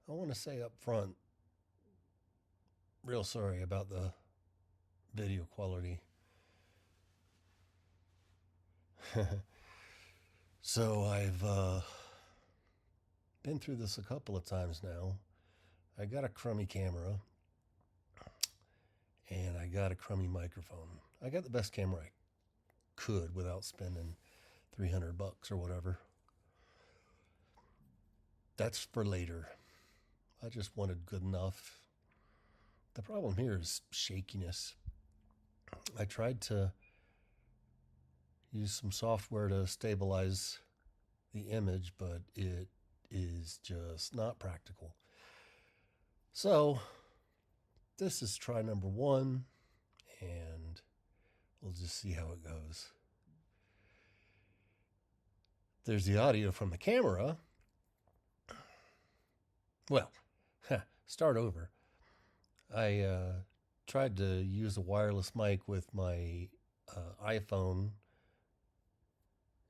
I want to say up front, real sorry about the video quality. So I've been through this a couple of times now. I got a crummy camera and I got a crummy microphone. I got the best camera I could without spending $300 or whatever. That's for later. I just wanted good enough. The problem here is shakiness. I tried to use some software to stabilize the image, but it is just not practical. So, this is try number one, and we'll just see how it goes. There's the audio from the camera. Well, start over. I tried to use a wireless mic with my iPhone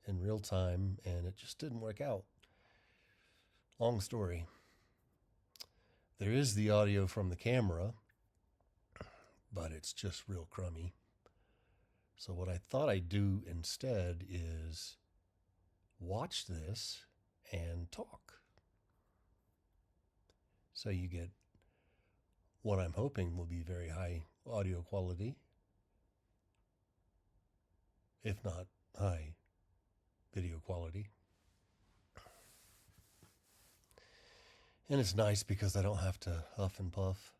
in real time, and it just didn't work out. Long story. There is the audio from the camera, but it's just real crummy. So, what I thought I'd do instead is watch this and talk. So, you get what I'm hoping will be very high audio quality, if not high video quality. And it's nice because I don't have to huff and puff.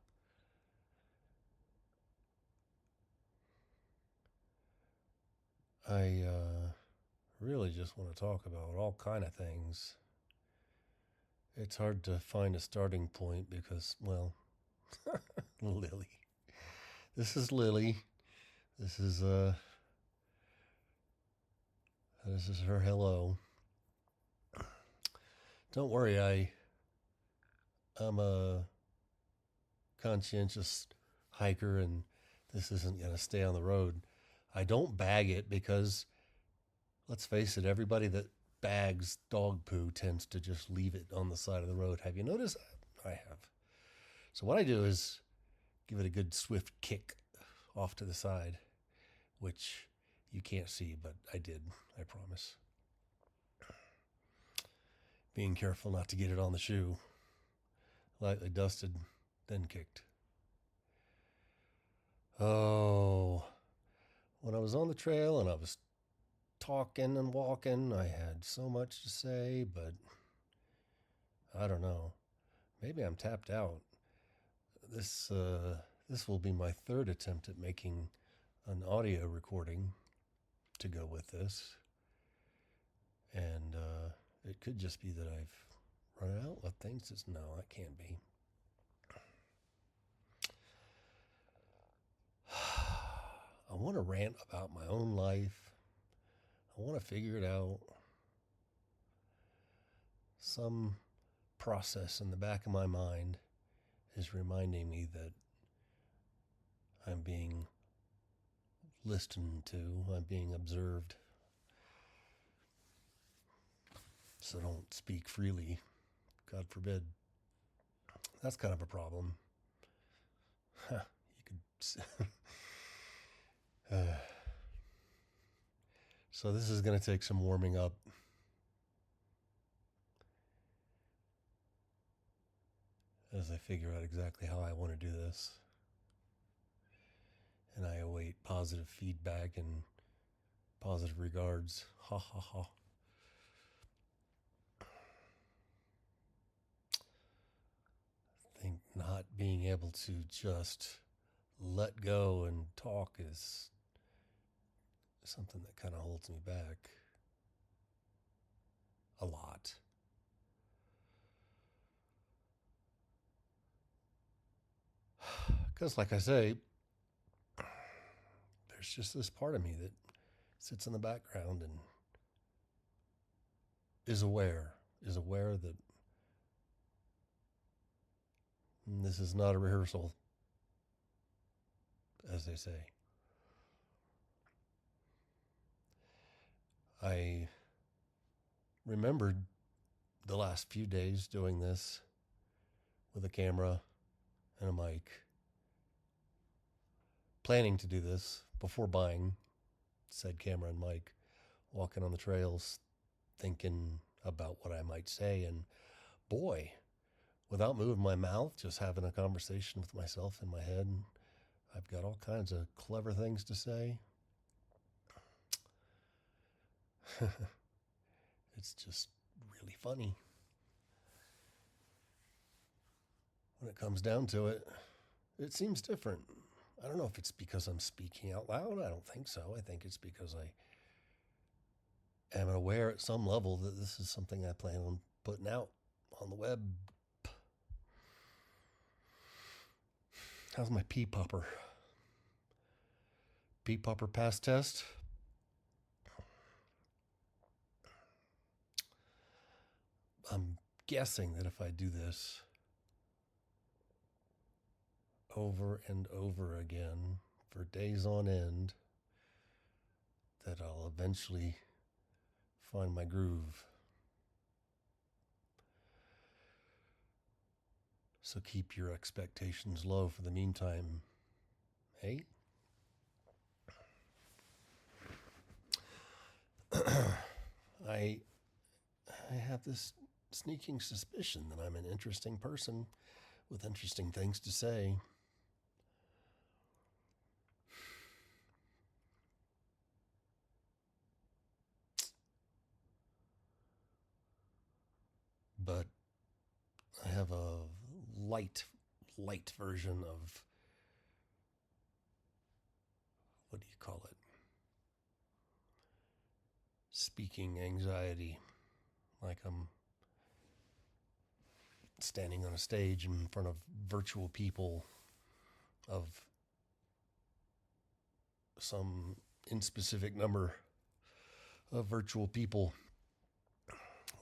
I really just want to talk about all kind of things. It's hard to find a starting point because, well, Lily. This is Lily. This is her hello. Don't worry, I'm a conscientious hiker and this isn't going to stay on the road. I don't bag it because, let's face it, everybody that bags dog poo tends to just leave it on the side of the road. Have you noticed that? I have. So what I do is give it a good swift kick off to the side, which you can't see, but I did, I promise. Being careful not to get it on the shoe. Lightly dusted, then kicked. Oh, when I was on the trail and I was talking and walking, I had so much to say, but I don't know. Maybe I'm tapped out. This will be my third attempt at making an audio recording to go with this, and it could just be that I've run out of things. No, that can't be. I want to rant about my own life. I want to figure it out. Some process in the back of my mind is reminding me that I'm being listened to, I'm being observed. So don't speak freely, God forbid. That's kind of a problem. You could. So this is going to take some warming up. As I figure out exactly how I want to do this. And I await positive feedback and positive regards. Ha ha ha. I think not being able to just let go and talk is something that kind of holds me back a lot. Because, like I say, there's just this part of me that sits in the background and is aware that this is not a rehearsal, as they say. I remembered the last few days doing this with a camera and a mic, planning to do this before buying said camera and mic, walking on the trails, thinking about what I might say. And boy, without moving my mouth, just having a conversation with myself in my head, I've got all kinds of clever things to say. It's just really funny. When it comes down to it, it seems different. I don't know if it's because I'm speaking out loud. I don't think so. I think it's because I am aware at some level that this is something I plan on putting out on the web. How's my pea popper? Pea popper pass test? I'm guessing that if I do this over and over again for days on end, that I'll eventually find my groove. So keep your expectations low for the meantime. Hey? I have this sneaking suspicion that I'm an interesting person with interesting things to say. But I have a light version of, what do you call it? Speaking anxiety. Like I'm standing on a stage in front of virtual people of some inspecific number of virtual people,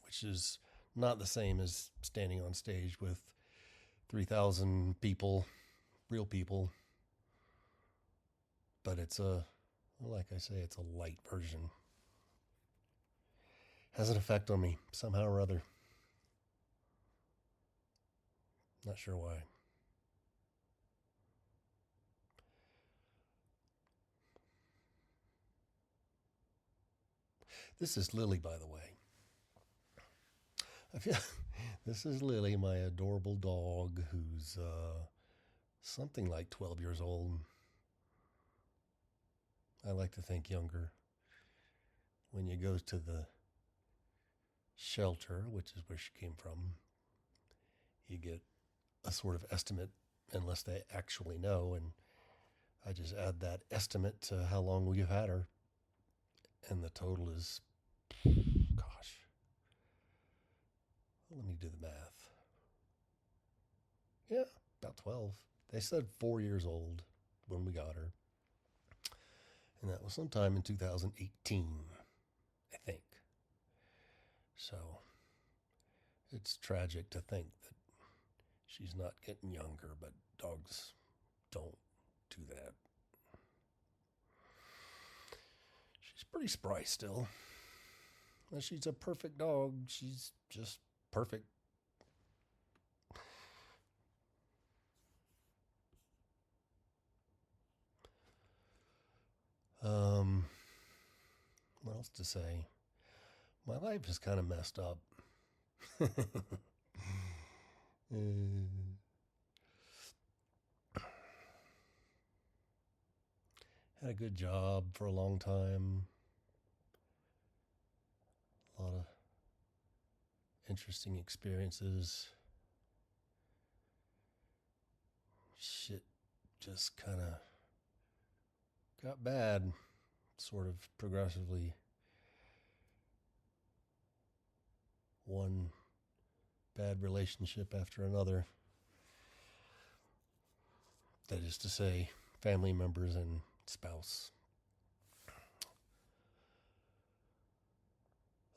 which is not the same as standing on stage with 3,000 people, real people. But it's like I say, it's a light version. Has an effect on me somehow or other. Not sure why. This is Lily, by the way. I feel this is Lily, my adorable dog, who's something like 12 years old. I like to think younger. When you go to the shelter, which is where she came from, you get a sort of estimate, unless they actually know, and I just add that estimate to how long we've had her, and the total is, gosh, let me do the math. Yeah, about 12. They said 4 years old when we got her, and that was sometime in 2018, I think. So it's tragic to think that she's not getting younger, but dogs don't do that. She's pretty spry still. She's a perfect dog. She's just perfect. What else to say? My life is kind of messed up. Had a good job for a long time. A lot of interesting experiences. Shit just kind of got bad, sort of progressively. One bad relationship after another. That is to say, family members and spouse.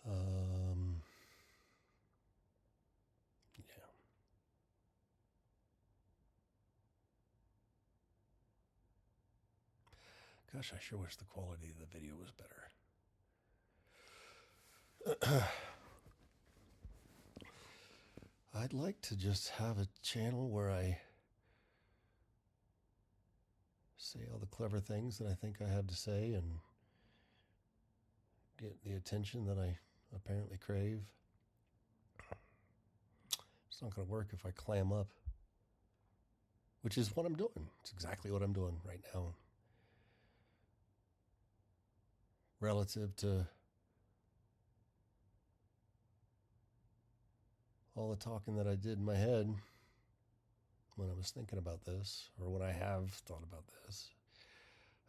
Yeah. Gosh, I sure wish the quality of the video was better. I'd like to just have a channel where I say all the clever things that I think I have to say and get the attention that I apparently crave. It's not going to work if I clam up, which is what I'm doing. It's exactly what I'm doing right now. Relative to all the talking that I did in my head when I was thinking about this, or when I have thought about this,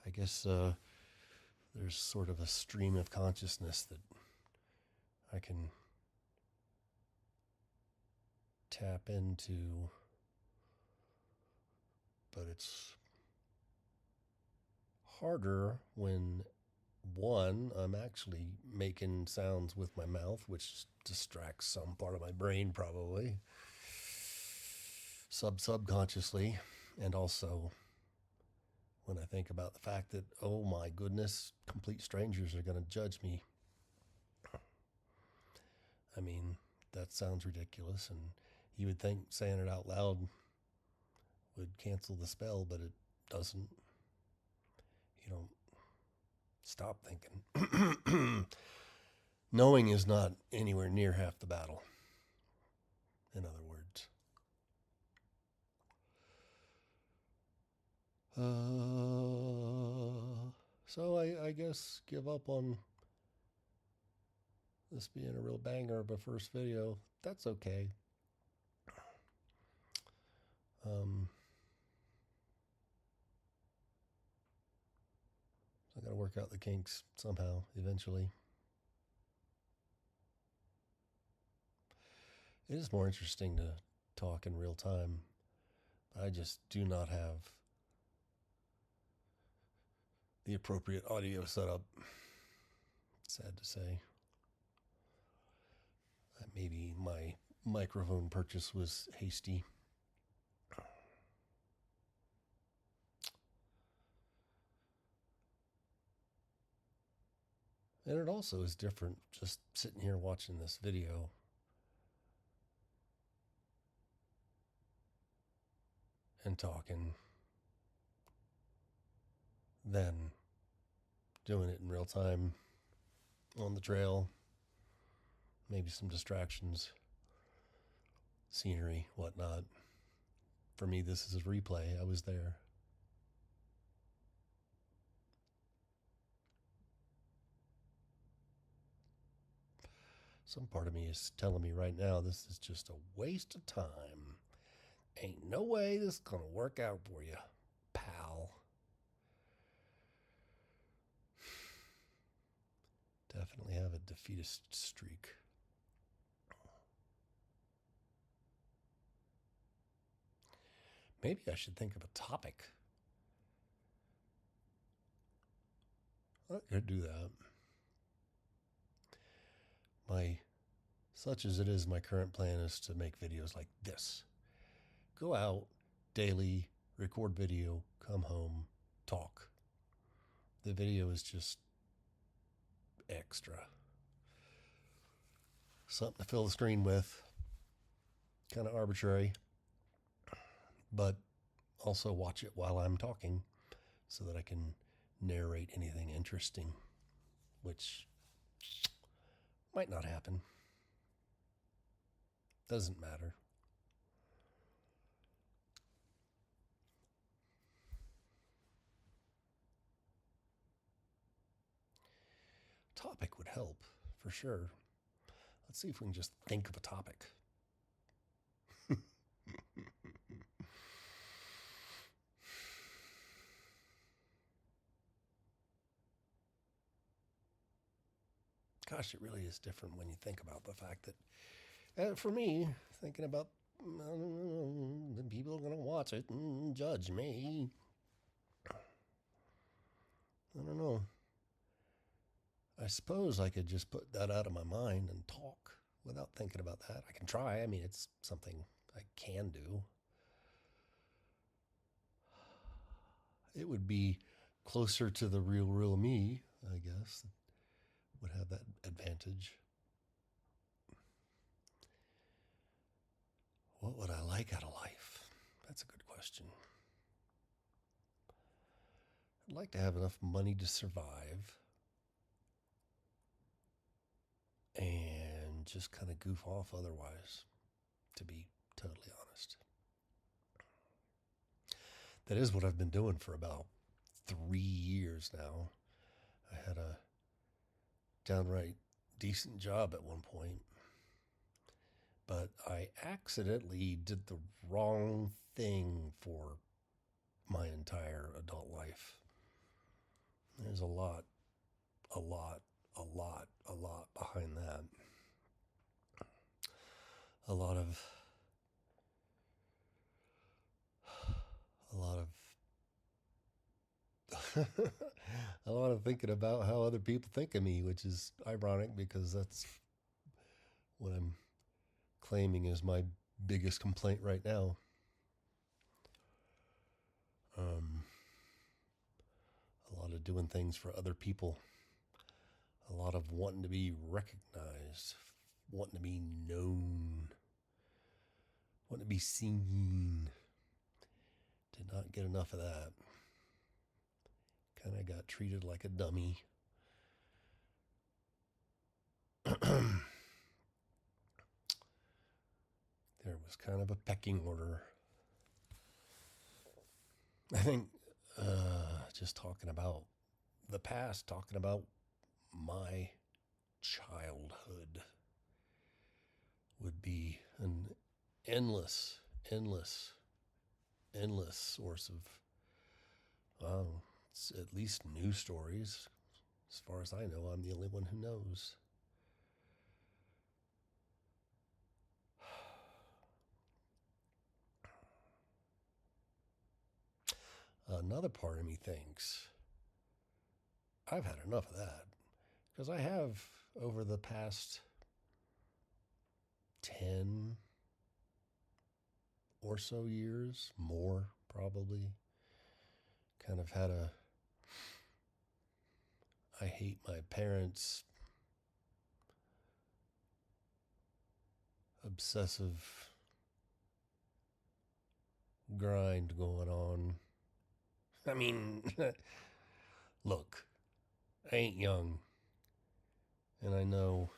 I guess there's sort of a stream of consciousness that I can tap into, but it's harder when, one, I'm actually making sounds with my mouth, which distracts some part of my brain probably, subconsciously, and also when I think about the fact that, oh my goodness, complete strangers are going to judge me. I mean, that sounds ridiculous, and you would think saying it out loud would cancel the spell, but it doesn't. You don't stop thinking. Knowing is not anywhere near half the battle, in other words. So I guess give up on this being a real banger of a first video. That's okay. I gotta work out the kinks somehow, eventually. It is more interesting to talk in real time. I just do not have the appropriate audio setup. Sad to say. Maybe my microphone purchase was hasty. And it also is different just sitting here watching this video. And talking than doing it in real time on the trail. Maybe some distractions, scenery, whatnot. For me, this is a replay. I was there. Some part of me is telling me right now this is just a waste of time. Ain't no way this is going to work out for you, pal. Definitely have a defeatist streak. Maybe I should think of a topic. I could do that. Such as it is, my current plan is to make videos like this. Go out daily, record video, come home, talk. The video is just extra. Something to fill the screen with. Kind of arbitrary. But also watch it while I'm talking so that I can narrate anything interesting, which might not happen. Doesn't matter. Topic would help, for sure. Let's see if we can just think of a topic. Gosh, it really is different when you think about the fact that, for me, thinking about the people are going to watch it and judge me. I don't know. I suppose I could just put that out of my mind and talk without thinking about that. I can try. I mean, it's something I can do. It would be closer to the real me, I guess. Would have that advantage. question. I'd like to have enough money to survive and just kind of goof off otherwise, to be totally honest. That is what I've been doing for about 3 years now. I had a downright decent job at one point, but I accidentally did the wrong thing for my entire adult life. There's a lot behind that. A lot of a lot of thinking about how other people think of me, which is ironic because that's what I'm claiming is my biggest complaint right now. A lot of doing things for other people. A lot of wanting to be recognized, wanting to be known, wanting to be seen. Did not get enough of that. Kind of got treated like a dummy. There was kind of a pecking order. I think just talking about the past, talking about my childhood would be an endless source of, it's at least news stories. As far as I know, I'm the only one who knows. Another part of me thinks I've had enough of that, because I have, over the past 10 or so years, more probably, kind of had a I hate my parents obsessive grind going on. I mean, look, I ain't young, and I know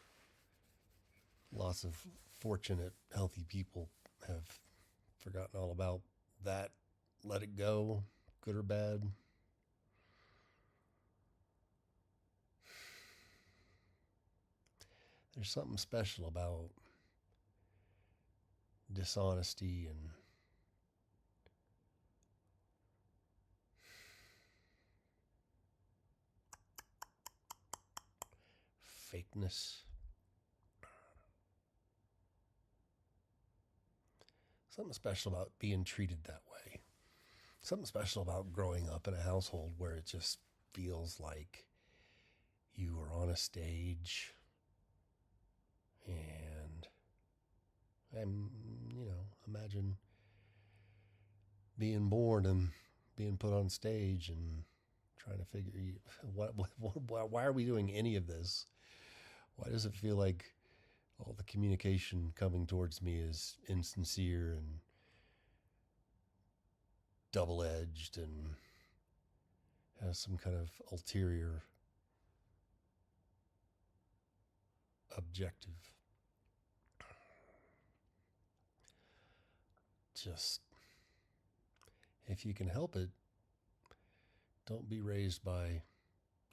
lots of fortunate, healthy people have forgotten all about that. Let it go, good or bad. There's something special about dishonesty and fakeness. Something special about being treated that way. Something special about growing up in a household where it just feels like you are on a stage and imagine being born and being put on stage and trying to figure why are we doing any of this? Why does it feel like all the communication coming towards me is insincere and double-edged and has some kind of ulterior objective? Just, if you can help it, don't be raised by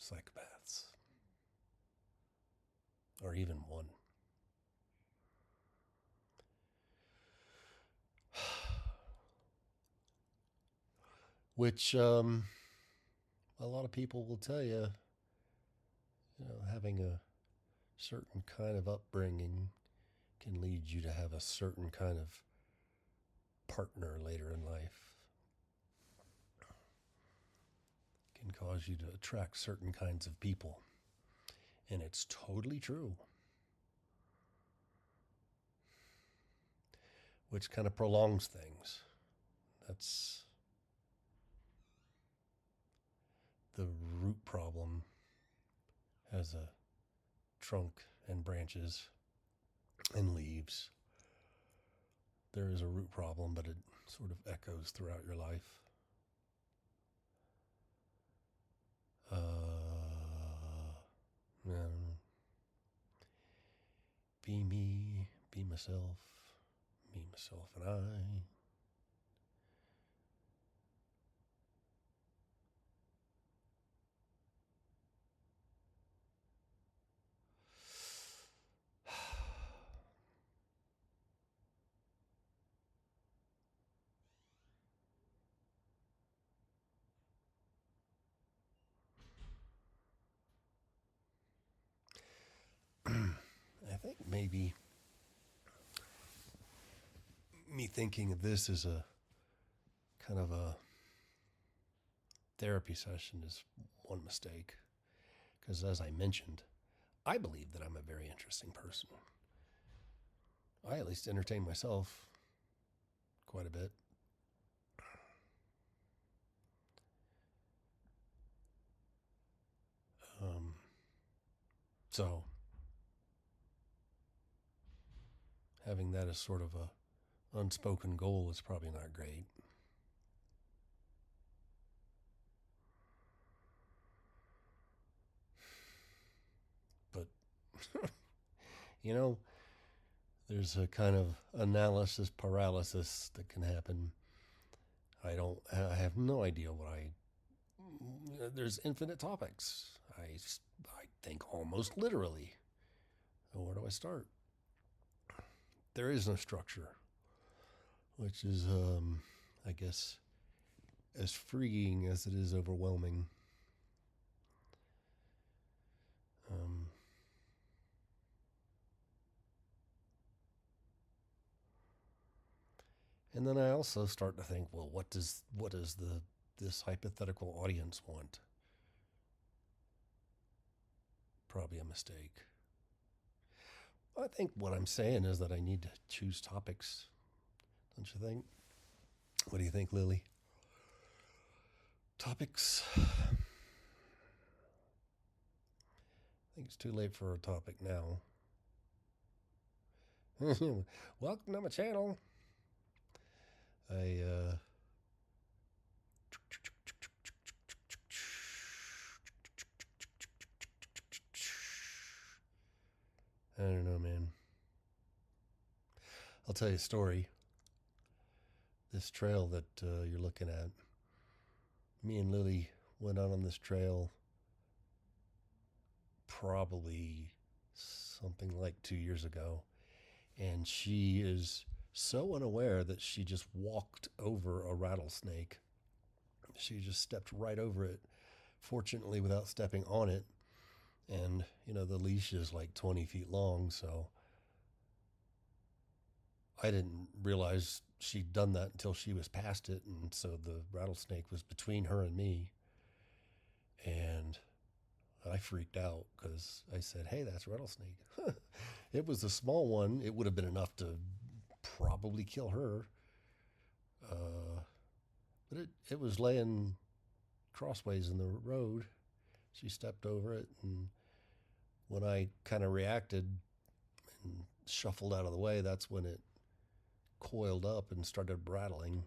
psychopaths, or even one. Which a lot of people will tell you, having a certain kind of upbringing can lead you to have a certain kind of partner later in life. Can cause you to attract certain kinds of people. And it's totally true. Which kind of prolongs things. That's the root problem. Has a trunk and branches and leaves. there is a root problem, but it sort of echoes throughout your life. I don't know. Be me, be myself, me, myself, and I. I think maybe me thinking of this as a kind of a therapy session is one mistake. Because as I mentioned, I believe that I'm a very interesting person. I at least entertain myself quite a bit. So having that as sort of a unspoken goal is probably not great. But you know, there's a kind of analysis paralysis that can happen. I have no idea what there's infinite topics. I think almost literally. Where do I start? There is no structure, which is, I guess, as freeing as it is overwhelming. And then I also start to think, well, what does this hypothetical audience want? Probably a mistake. I think what I'm saying is that I need to choose topics. Don't you think? What do you think, Lily? Topics. I think it's too late for a topic now. Welcome to my channel. I don't know, man. I'll tell you a story. This trail that you're looking at, me and Lily went out on this trail probably something like 2 years ago. And she is so unaware that she just walked over a rattlesnake. She just stepped right over it, fortunately without stepping on it. And, the leash is like 20 feet long, so I didn't realize she'd done that until she was past it. And so the rattlesnake was between her and me. And I freaked out because I said, hey, that's a rattlesnake. It was a small one. It would have been enough to probably kill her. But it was laying crossways in the road. She stepped over it, and when I kind of reacted and shuffled out of the way, that's when it coiled up and started rattling.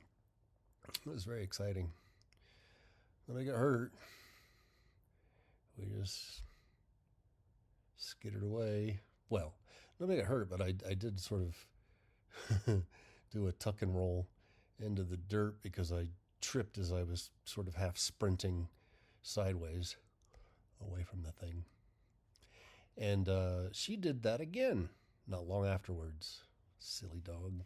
It was very exciting. When I got hurt, we just skittered away. Well, nobody got hurt, but I did sort of do a tuck and roll into the dirt because I tripped as I was sort of half sprinting sideways away from the thing. And she did that again not long afterwards. Silly dog.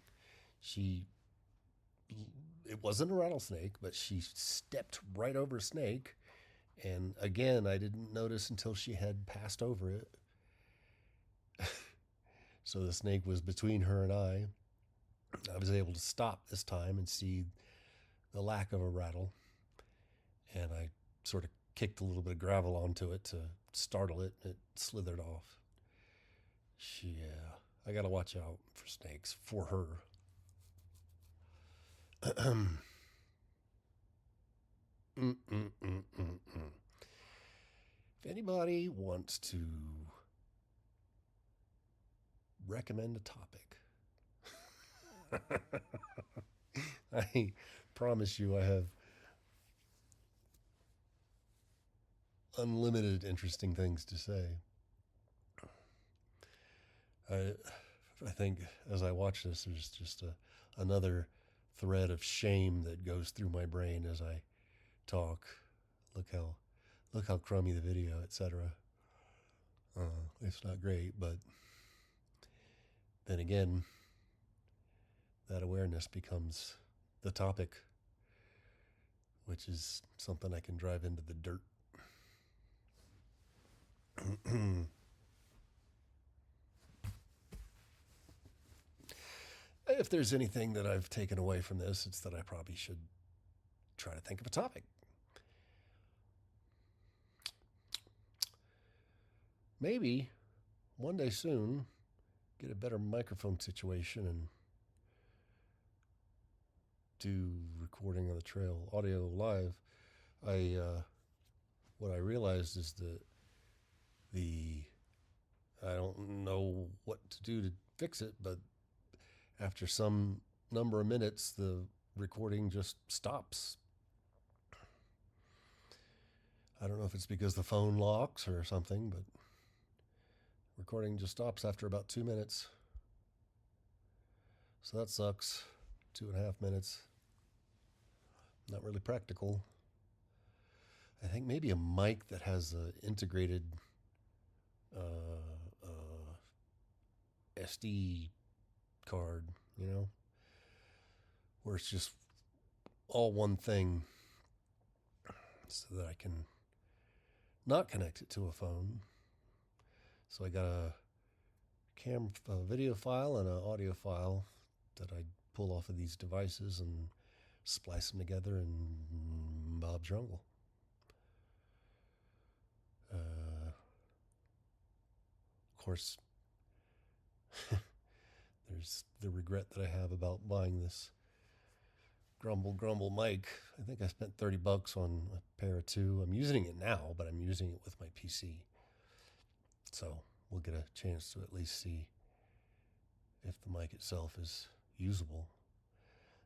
It wasn't a rattlesnake, but she stepped right over a snake. And again, I didn't notice until she had passed over it. So the snake was between her and I. I was able to stop this time and see the lack of a rattle. And I sort of kicked a little bit of gravel onto it to startle it. It slithered off. Yeah, I got to watch out for snakes for her. If anybody wants to recommend a topic, I promise you, I have unlimited interesting things to say. I think as I watch this, there's just another thread of shame that goes through my brain as I talk. Look how look how crummy the video, etc. It's not great, but then again, that awareness becomes the topic, which is something I can drive into the dirt. If there's anything that I've taken away from this, it's that I probably should try to think of a topic. Maybe one day soon, get a better microphone situation and do recording on the trail, audio live. What I realized is that I don't know what to do to fix it, but after some number of minutes, the recording just stops. I don't know if it's because the phone locks or something, but recording just stops after about 2 minutes. So that sucks. 2.5 minutes. Not really practical. I think maybe a mic that has an integrated SD card, where it's just all one thing, so that I can not connect it to a phone. So I got a video file and an audio file that I pull off of these devices and splice them together, and Bob's your uncle. Of course, there's the regret that I have about buying this grumble mic. I think I spent $30 on a pair of two. I'm using it now, but I'm using it with my PC. So we'll get a chance to at least see if the mic itself is usable.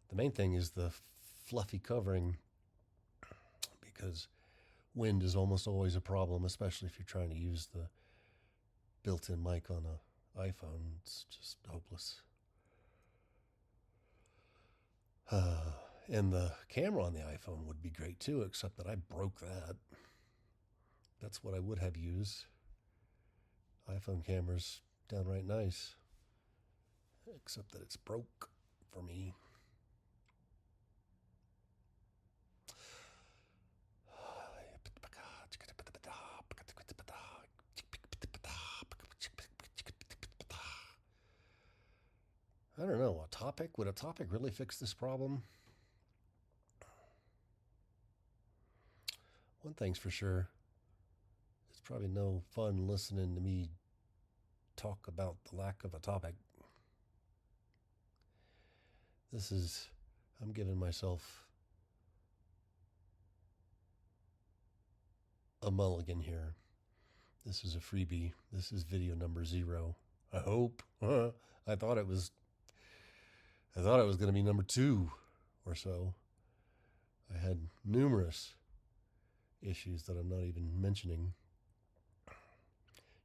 The main thing is the fluffy covering, because wind is almost always a problem, especially if you're trying to use the built-in mic on an iPhone. It's just hopeless. And the camera on the iPhone would be great too, except that I broke that. That's what I would have used. iPhone camera's downright nice, except that it's broke for me. I don't know, a topic? Would a topic really fix this problem? One thing's for sure, it's probably no fun listening to me talk about the lack of a topic. I'm giving myself a mulligan here. This is a freebie. This is video number 0. I hope. I thought it was going to be number 2 or so. I had numerous issues that I'm not even mentioning.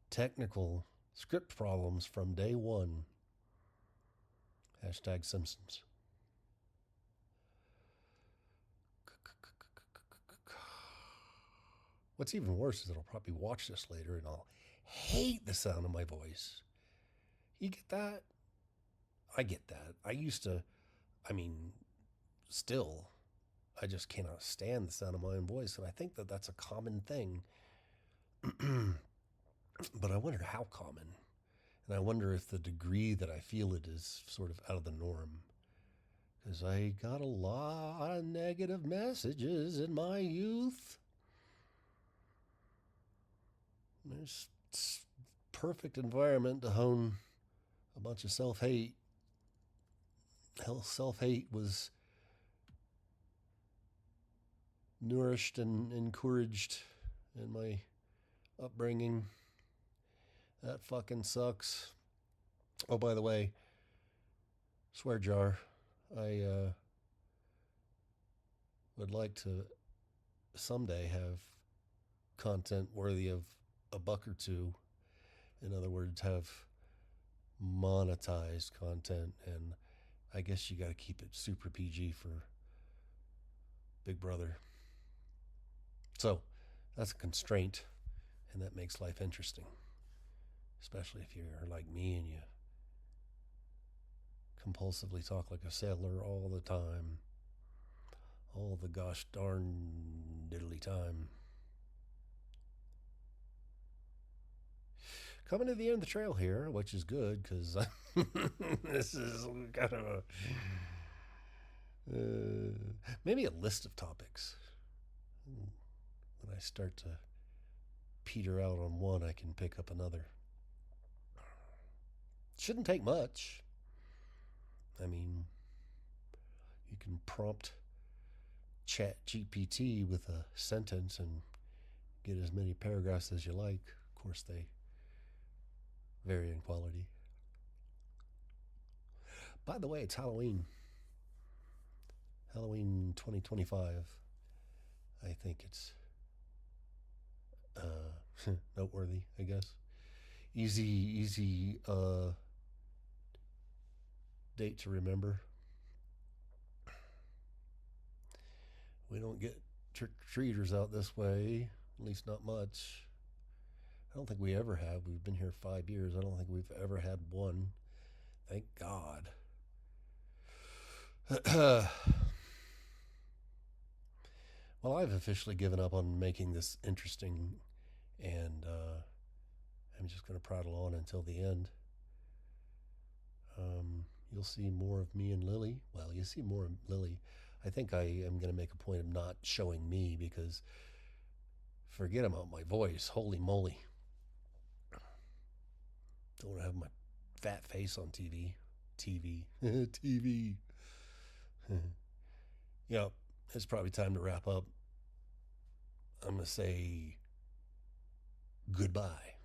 Technical script problems from day one. #Simpsons. What's even worse is that I'll probably watch this later and I'll hate the sound of my voice. You get that? I get that. Still, I just cannot stand the sound of my own voice. And I think that that's a common thing. But I wonder how common. And I wonder if the degree that I feel it is sort of out of the norm. Because I got a lot of negative messages in my youth. There's perfect environment to hone a bunch of self-hate. Hell, self-hate was nourished and encouraged in my upbringing. That fucking sucks. Oh, by the way, swear jar. I would like to someday have content worthy of a buck or two. In other words, have monetized content, and I guess you got to keep it super PG for Big Brother. So that's a constraint, and that makes life interesting, especially if you're like me and you compulsively talk like a sailor all the time, all the gosh darn diddly time. Coming to the end of the trail here, which is good because this is kind of a maybe a list of topics. When I start to peter out on one, I can pick up another. Shouldn't take much. I mean, you can prompt Chat GPT with a sentence and get as many paragraphs as you like. Of course, they vary in quality. By the way, it's Halloween. Halloween 2025. I think it's noteworthy, I guess. Easy date to remember. We don't get trick-or-treaters out this way, at least not much. I don't think we ever have. We've been here 5 years. I don't think we've ever had one. Thank God. Well, I've officially given up on making this interesting, and I'm just going to prattle on until the end. You'll see more of me and Lily. Well, you see more of Lily. I think I am going to make a point of not showing me because forget about my voice. Holy moly. Don't want to have my fat face on TV. TV. Yeah, it's probably time to wrap up. I'm going to say goodbye.